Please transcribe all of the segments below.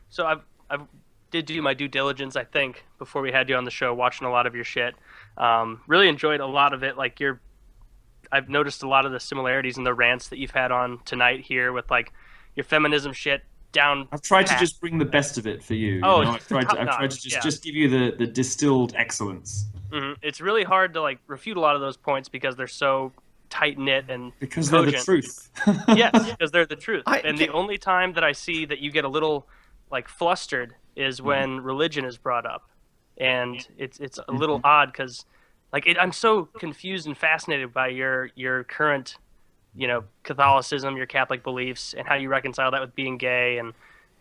So I've did do my due diligence, I think, before we had you on the show, watching a lot of your shit. Really enjoyed a lot of it. Like I've noticed a lot of the similarities in the rants that you've had on tonight here with like your feminism shit down I've tried to pat. just bring the best of it for you. You Oh, know, it's top I've tried to notch. Yeah. just give you the distilled excellence It's really hard to like refute a lot of those points because they're so tight knit and because they're the cogent. truth. Yes, because they're the truth. I And the can, only time that I see that you get a little like flustered is Mhm. when religion is brought up, and it's a little Mhm. odd because I'm so confused and fascinated by your current Catholicism, your Catholic beliefs, and how you reconcile that with being gay, Mhm.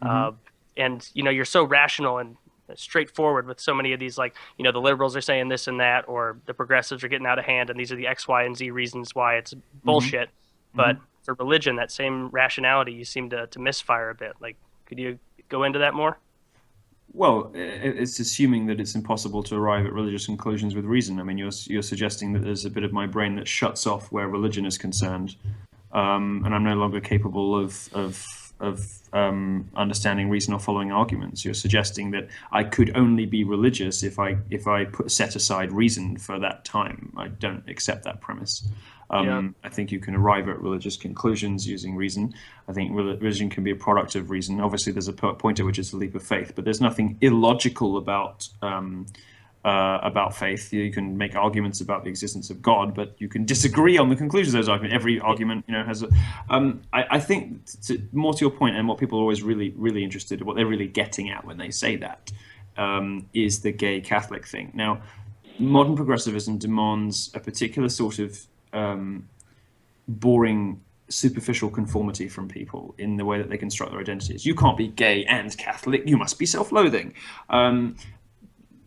uh, and you're so rational and straightforward with so many of these, like the liberals are saying this and that, or the progressives are getting out of hand, and these are the X, Y, and Z reasons why it's Mhm. bullshit. But Mhm. for religion, that same rationality you seem to misfire a bit. Like, could you go into that more? Well, it's assuming that it's impossible to arrive at religious conclusions with reason. I mean, you're suggesting that there's a bit of my brain that shuts off where religion is concerned, and I'm no longer capable of understanding reason or following arguments. You're suggesting that I could only be religious if I set aside reason for that time. I don't accept that premise. Yeah. I think you can arrive at religious conclusions using reason. I think religion can be a product of reason. Obviously, there's a point at which it's a leap of faith, but there's nothing illogical about faith. You can make arguments about the existence of God, but you can disagree on the conclusions of those arguments. Every argument, has a. I think more to your point, and what people are always really, really interested in, what they're really getting at when they say that, is the gay Catholic thing. Now, modern progressivism demands a particular sort of boring superficial conformity from people in the way that they construct their identities. You can't be gay and Catholic. You must be self-loathing. Um,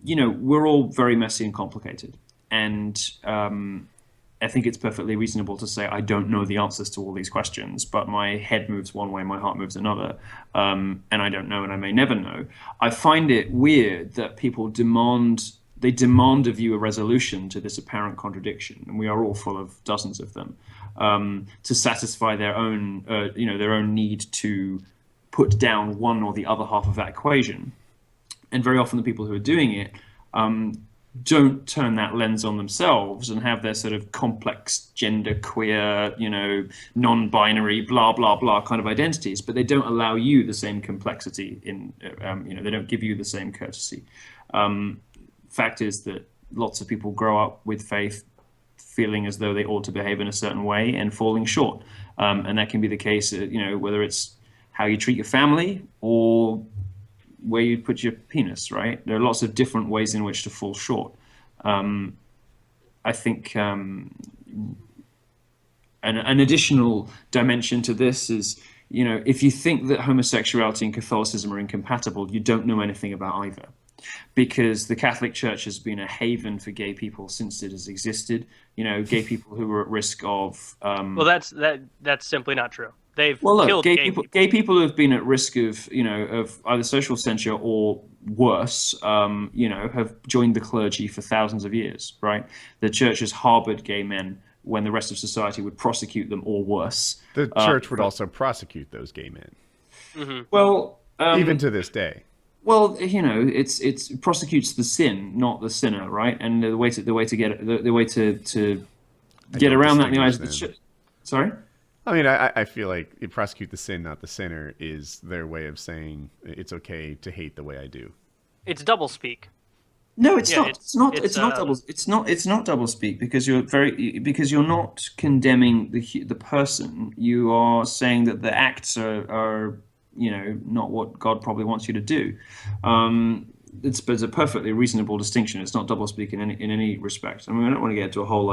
we're all very messy and complicated, and I think it's perfectly reasonable to say I don't know the answers to all these questions, but my head moves one way, my heart moves another, and I don't know, and I may never know. I find it weird that people demand of you a resolution to this apparent contradiction, and we are all full of dozens of them, to satisfy their own need to put down one or the other half of that equation. And very often the people who are doing it don't turn that lens on themselves and have their sort of complex gender queer, non-binary, blah blah blah kind of identities, but they don't allow you the same complexity they don't give you the same courtesy. Fact is that lots of people grow up with faith feeling as though they ought to behave in a certain way and falling short, and that can be the case, whether it's how you treat your family or where you put your penis, right? There are lots of different ways in which to fall short. I think an additional dimension to this is, if you think that homosexuality and Catholicism are incompatible, you don't know anything about either. Because the Catholic Church has been a haven for gay people since it has existed. Gay people who are at risk of Well, that's simply not true. They've well, look, killed gay people. gay people who have been at risk of, of either social censure or worse, have joined the clergy for thousands of years, right? The church has harbored gay men when the rest of society would prosecute them or worse. the church would also prosecute those gay men, Hmm. Well, even to this day. it's prosecutes the sin, not the sinner, right? And the way to I get don't around that in the eyes distinguish of the them. church. Sorry. I mean, I feel like you prosecute the sin, not the sinner, is their way of saying it's okay to hate the way I do. It's double speak. No, it's Yeah, not. it's It's not. it's It's not double. It's not. It's not double speak because you're not condemning the person. You are saying that the acts are not what God probably wants you to do. Um, it's a perfectly reasonable distinction. It's not double speak in any respect. I mean, I don't want to get into a whole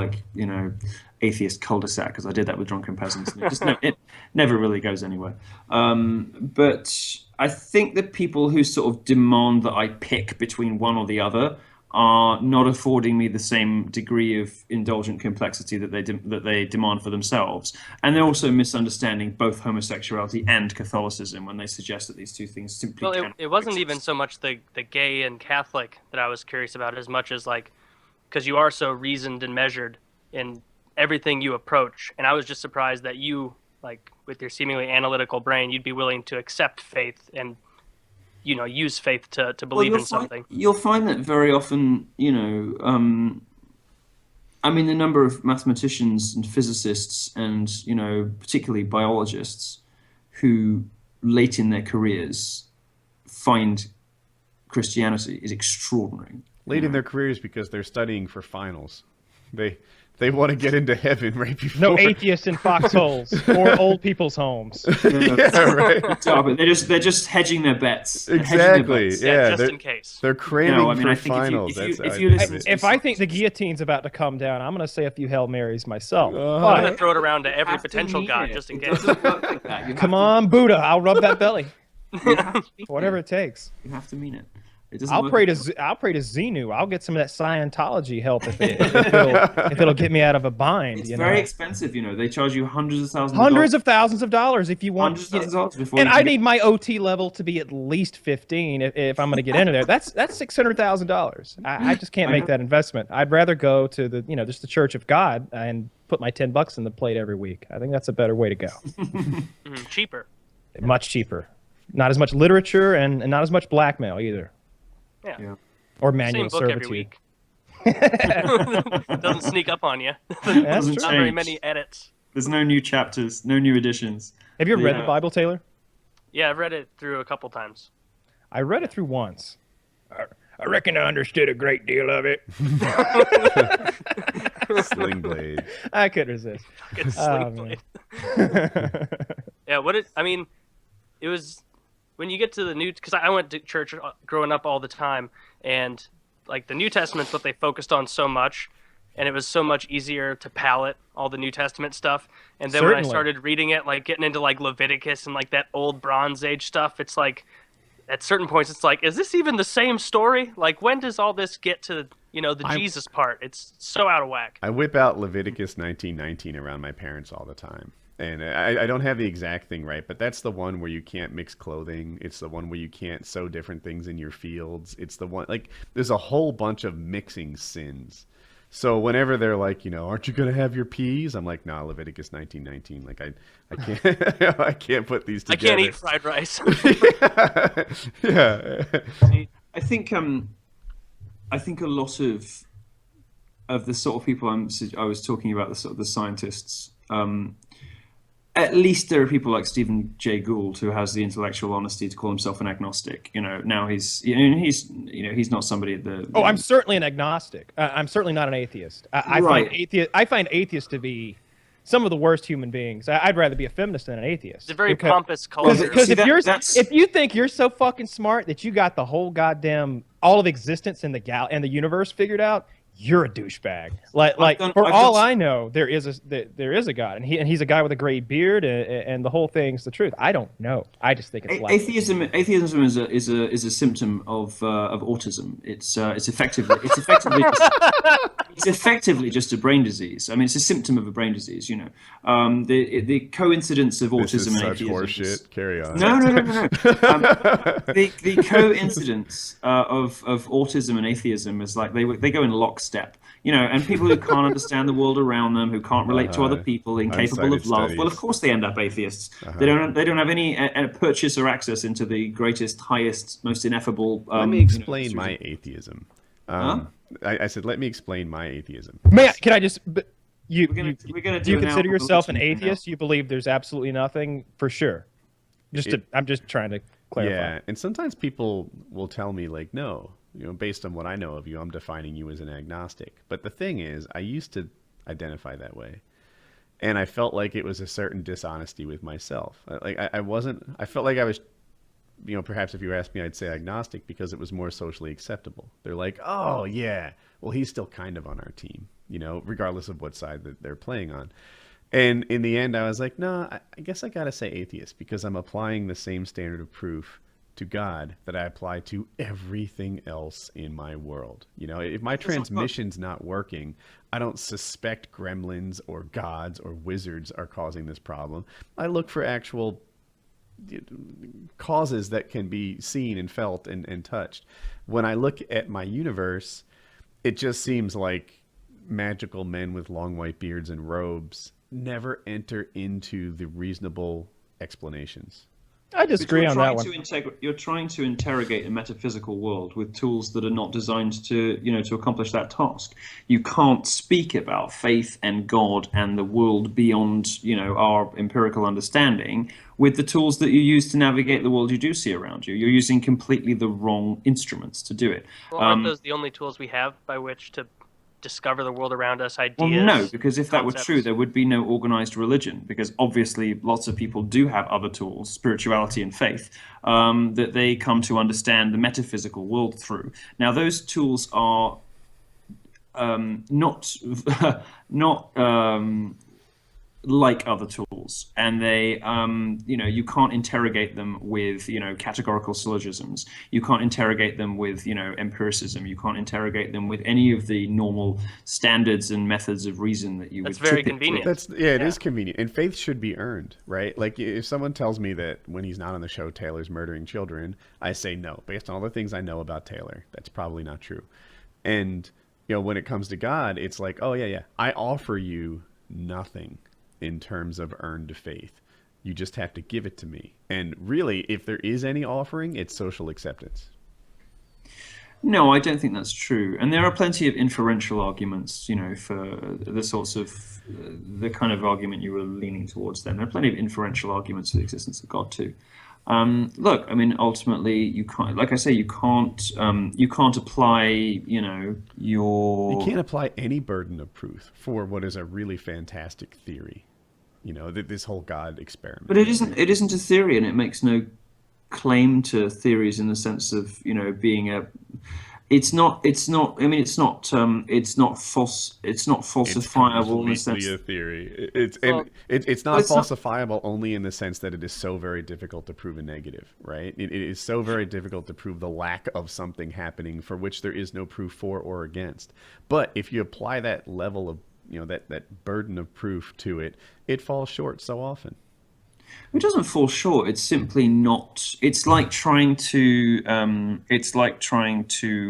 atheist cul-de-sac because I did that with drunken peasants. And it never really goes anywhere. But I think that people who sort of demand that I pick between one or the other are not affording me the same degree of indulgent complexity that they demand for themselves, and they're also misunderstanding both homosexuality and Catholicism when they suggest that these two things simply well, it cannot it wasn't even coexist. so much the gay and Catholic that I was curious about as much as like because you are so reasoned and measured in everything you approach, and I was just surprised that you like with your seemingly analytical brain, you'd be willing to accept faith and use faith to Well, believe in something. you'll find that very often, I mean, the number of mathematicians and physicists and, particularly biologists who late in their careers find Christianity is extraordinary. Late in their careers because they're studying for finals. They want to get into heaven right before. No atheists in foxholes or old people's homes. Yeah, right. But they're just hedging their bets. They're hedging their Exactly. bets. Yeah, just in case. They're cramming I for think finals. if you listen to If I think the guillotine's about to come down, I'm going to say a few Hail Marys myself. I'm But- gonna throw it around to every potential god just in It case. doesn't work like that. Come on, Buddha, I'll rub that belly. You have to mean Whatever it. it takes. You have to mean it. It doesn't I'll work pray like to Xenu. I'll get some of that Scientology help if it'll get me out of a bind. It's you very know? expensive, They charge you hundreds of Hundreds of thousands of dollars if you want. hundreds of thousands of dollars before. And you I can need my OT level to be at least 15 if I'm going to get into there. That's $600,000. I just can't make that investment. I'd rather go to just the Church of God and put my $10 in the plate every week. I think that's a better way to go. Cheaper. Much cheaper. Not as much literature and not as much blackmail either. Yeah. Or Same manual book servitude. every week. Doesn't sneak up on you. That's Doesn't true. Not very change. many edits. There's no new chapters, no new editions. Have you ever read Yeah. the Bible, Taylor? Yeah, I've read it through a couple times. I read it through once. I reckon I understood a great deal of it. Sling blade. I couldn't resist. Fucking Oh, Slink man. Blade. Yeah, it was when you get to the new, because I went to church growing up all the time, and like the New Testament's what they focused on so much, and it was so much easier to palate all the New Testament stuff. And then when I Certainly. started reading it, like getting into like Leviticus and like that old Bronze Age stuff, it's like at certain points it's like, is this even the same story? Like, when does all this get to the Jesus part? It's so out of whack. I whip out Leviticus 19:19 around my parents all the time. And I don't have the exact thing right, but that's the one where you can't mix clothing. It's the one where you can't sow different things in your fields. It's the one, like, there's a whole bunch of mixing sins. So whenever they're like, aren't you going to have your peas? I'm like, nah, Leviticus 19:19. Like, I can't, I can't put these I together. can't eat fried rice. Yeah. I think a lot of the sort of people I was talking about, the sort of the scientists. At least there are people like Stephen Jay Gould who has the intellectual honesty to call himself an agnostic. Now he's not somebody at the. Oh, I'm certainly an agnostic. I'm certainly not an atheist. I Right. find atheists to be some of the worst human beings. I'd rather be a feminist than an atheist. It's a very Because- pompous culture. Because See, if you think you're so fucking smart that you got the whole goddamn all of existence in the universe figured out, you're a douchebag. Like I've for all done- I know, there is a God, and he's a guy with a gray beard, and the whole thing's the truth. I don't know. I just think it's like Atheism is a symptom of autism. It's effectively just a brain disease. I mean, it's a symptom of a brain disease. The coincidence of This is autism and such atheism. horseshit. Carry on. No. The coincidence of autism and atheism is like they go in lockstep. And people who can't understand the world around them, who can't relate to other people, incapable of Unsighted love. studies. Well, of course they end up atheists. They don't have any purchase or access into the greatest, highest, most ineffable. Let me explain my atheism. I said, let me explain my atheism. man. Can I just? We're gonna Do do you an consider album yourself an listening now. atheist? You believe there's absolutely nothing for sure. I'm just trying to clarify. Yeah, and sometimes people will tell me, like, no, based on what I know of you, I'm defining you as an agnostic. But the thing is, I used to identify that way. And I felt like it was a certain dishonesty with myself. I felt like I was, perhaps if you asked me, I'd say agnostic because it was more socially acceptable. They're like, oh, yeah, well, he's still kind of on our team, regardless of what side that they're playing on. And in the end, I was like, no, I guess I got to say atheist because I'm applying the same standard of proof to God that I apply to everything else in my world. If my transmission's not working, I don't suspect gremlins or gods or wizards are causing this problem. I look for actual causes that can be seen and felt and touched. When I look at my universe, it just seems like magical men with long white beards and robes never enter into the reasonable explanations. I disagree on that one. You're trying to interrogate a metaphysical world with tools that are not designed to, to accomplish that task. You can't speak about faith and God and the world beyond, our empirical understanding with the tools that you use to navigate the world you do see around you. You're using completely the wrong instruments to do it. Well, aren't those the only tools we have by which to discover the world around us, ideas? Well, no, because if that were concepts? true, there would be no organized religion, because obviously lots of people do have other tools, spirituality and faith, that they come to understand the metaphysical world through. Now, those tools are not like other tools, and they you can't interrogate them with categorical syllogisms. You can't interrogate them with empiricism. You can't interrogate them with any of the normal standards and methods of reason that you That's would very typically. convenient. It is convenient, and faith should be earned, right? Like if someone tells me that when he's not on the show Taylor's murdering children, I say no, based on all the things I know about Taylor. That's probably not true. And when it comes to God, it's like, oh yeah, I offer you nothing in terms of earned faith. You just have to give it to me. And really, if there is any offering, it's social acceptance. No, I don't think that's true. And there are plenty of inferential arguments, for the sorts of the kind of argument you were leaning towards then. There are plenty of inferential arguments for the existence of God too. Look, I mean, ultimately, you can't, like I say, you can't apply, your. You can't apply any burden of proof for what is a really fantastic theory. This whole God experiment. But it isn't a theory, and it makes no claim to theories in the sense of being a. It's not falsifiable in the It's sense. completely a theory. It's not falsifiable only in the sense that it is so very difficult to prove a negative, right? It is so very difficult to prove the lack of something happening for which there is no proof for or against. But if you apply that level of, that burden of proof to it, it falls short so often. It doesn't fall short. It's simply not. It's like trying to.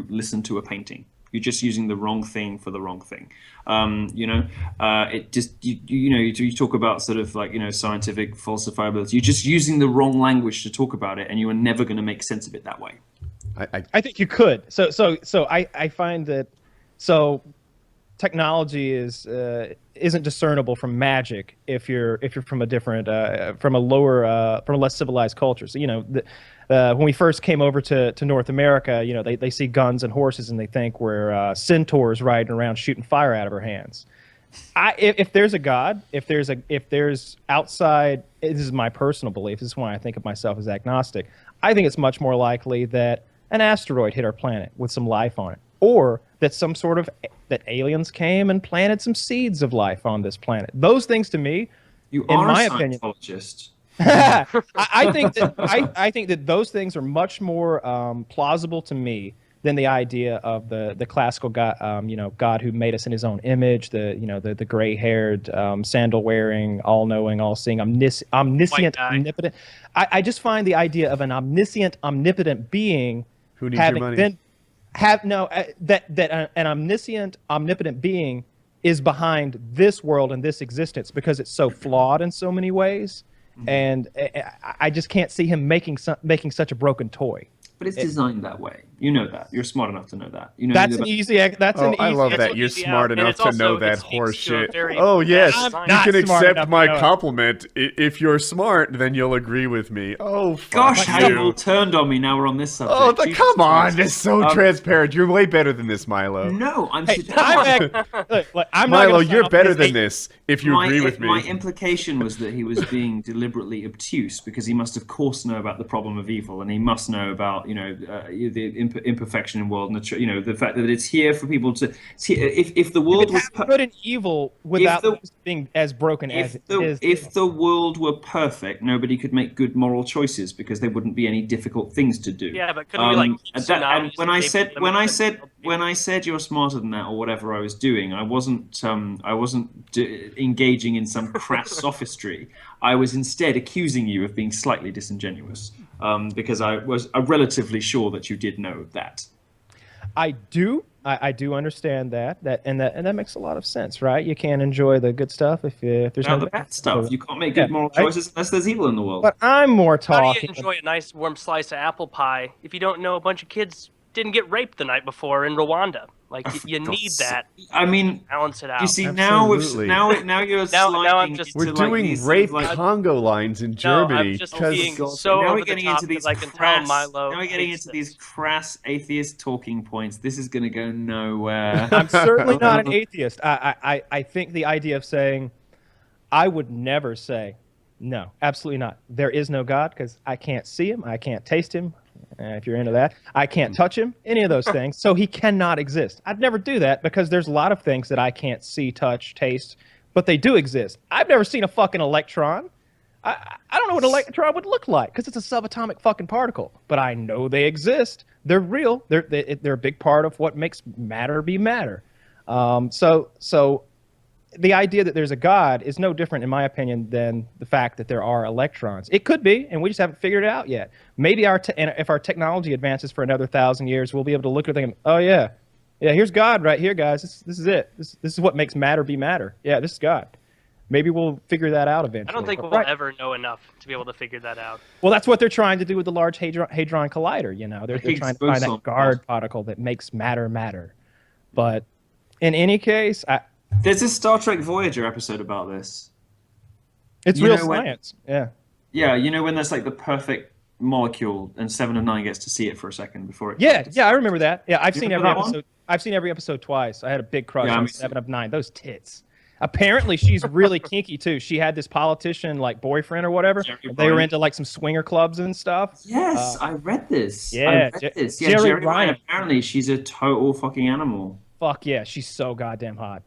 Listen to a painting. You're just using the wrong thing for the wrong thing. It just you talk about sort of like scientific falsifiability. You're just using the wrong language to talk about it, and you are never going to make sense of it that way. I think you could. So I find that technology isn't discernible from magic if you're from a different from a less civilized culture. So when we first came over to North America, they see guns and horses and they think we're centaurs riding around shooting fire out of our hands. If there's a God, if there's outside, this is my personal belief. This is why I think of myself as agnostic. I think it's much more likely that an asteroid hit our planet with some life on it, or that that aliens came and planted some seeds of life on this planet. Those things, to me, You in are my a opinion, Scientologist. I think that those things are much more plausible to me than the idea of the classical God, God who made us in His own image, the gray-haired, sandal-wearing, all-knowing, all-seeing, omniscient, omnipotent. I just find the idea of an omniscient, omnipotent being who needs your money. That an omniscient, omnipotent being is behind this world and this existence because it's so flawed in so many ways, and I just can't see him making such a broken toy. But it's designed that way. You know that. You're smart enough to know that. That's an easy. I love that. You're smart enough to know that horse shit. Oh yes, you can accept my compliment. If you're smart, then you'll agree with me. Oh, gosh, how you all turned on me. Now we're on this subject. Oh, come on! It's so transparent. You're way better than this, Milo. No, I'm Milo, you're better than this. If you agree with me. My implication was that he was being deliberately obtuse because he must, of course, know about the problem of evil, and he must know about the imperfection in the world, and the fact that it's here for people to. If the world was good and evil without being as broken as it is. If the world were perfect, nobody could make good moral choices because there wouldn't be any difficult things to do. Yeah, but couldn't we like and when I said you're smarter than that or whatever I was doing, I wasn't engaging in some crass sophistry. I was instead accusing you of being slightly disingenuous, because I was relatively sure that you did know that. I do. I do understand that makes a lot of sense, right? You can't enjoy the good stuff if there's Now no the bad stuff. You can't make Yeah, good moral right? choices unless there's evil in the world. But I'm more How do you talking. enjoy a nice warm slice of apple pie if you don't know a bunch of kids didn't get raped the night before in Rwanda? Like you need that I mean, to balance it out. you see now Absolutely. now you're Now I'm sliding just- We're into like doing these sort rape of like Congo lines in No, Germany I'm just because being God. so Now over we're getting the top into these because I can crass, tell Milo. now we're getting hates into these this. crass atheist talking points. This is going to go nowhere. I'm certainly not an atheist. I think the idea of saying, I would never say, no, absolutely not. There is no God because I can't see him. I can't taste him. If you're into that, I can't touch him, any of those things. So he cannot exist. I'd never do that because there's a lot of things that I can't see, touch, taste, but they do exist. I've never seen a fucking electron. I don't know what an electron would look like because it's a subatomic fucking particle, but I know they exist. They're real. They're a big part of what makes matter be matter. So the idea that there's a God is no different, in my opinion, than the fact that there are electrons. It could be, and we just haven't figured it out yet. Maybe if our technology advances for another 1,000 years, we'll be able to look at it and think, oh yeah, here's God right here, guys. This is it. This is what makes matter be matter. Yeah, this is God. Maybe we'll figure that out eventually. I don't think But we'll ever know enough to be able to figure that out. Well, that's what they're trying to do with the Large Hadron Collider. You know, they're Higgs trying to find boson. that guard particle that makes matter matter. But in any case, There's a Star Trek Voyager episode about this. it's You real know when- science. Yeah. Yeah, you know when there's like the perfect molecule and Seven of Nine gets to see it for a second before it. Yeah, I remember that. Yeah, I've You seen remember every that one? episode. I've seen every episode twice. I had a big crush Yeah, on me too. 7 of 9. Those tits. Apparently, she's really kinky too. She had this politician like boyfriend or whatever. Jerry They were Ryan. into like some swinger clubs and stuff. Yes, I read this. yeah, I read this. Yeah, Jerry Jerry Ryan. Ryan. Apparently, she's a total fucking animal. Fuck yeah, she's so goddamn hot.